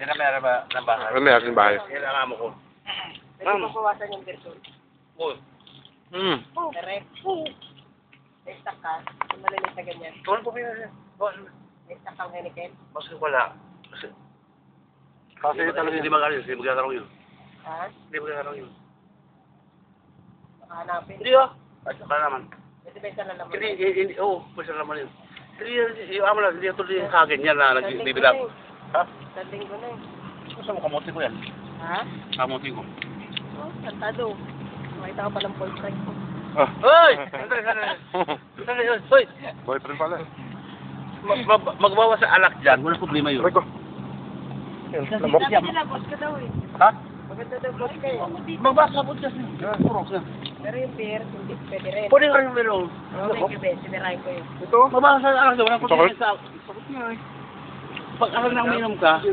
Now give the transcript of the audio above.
Yan na meron ba ng bahay? Ano may aking bahay? Yan ang amo ko. Pwede mabawasan yung version. Uy. Correct. May stock ka. Kung malilit na ganyan. Ano po pinag May stock kang Heineken. Mas wala. Kasi talaga hindi magaling. Hindi magkakaroon yun. Ha? Hindi magkakaroon yun. Makahanapin. Hindi ah. Ay, saka naman. Pwede ba isa na naman? Hindi, oo. Pwede naman yun. Hindi, yung amo lang. Hindi ito yung kagin yan na nagbibilang. Ha? Sanding ko na eh. Gusto mo kamuti ko yan? Ha? Kamuti ko. Oh, santado. Makita ko pa ng full strike ko. Ah. Hoy! Sandali, hoy! Boyfriend pala. Magbawa sa alak dyan. Wala problema yun. Aray ko. Lamok. Sabi nila, boss ka daw eh. Ha? Maganda daw boss ka eh. Magbasa po kasi. Purok na. Pero yung beer, hindi pwede rin. Pwede ka rin meron. Thank you, Ben. Sinirahin ko yun. Ito? Magbasa sa alak dyan. Walang problema Sakit? sa... Sakit nga eh. Pag alak na uminom ka,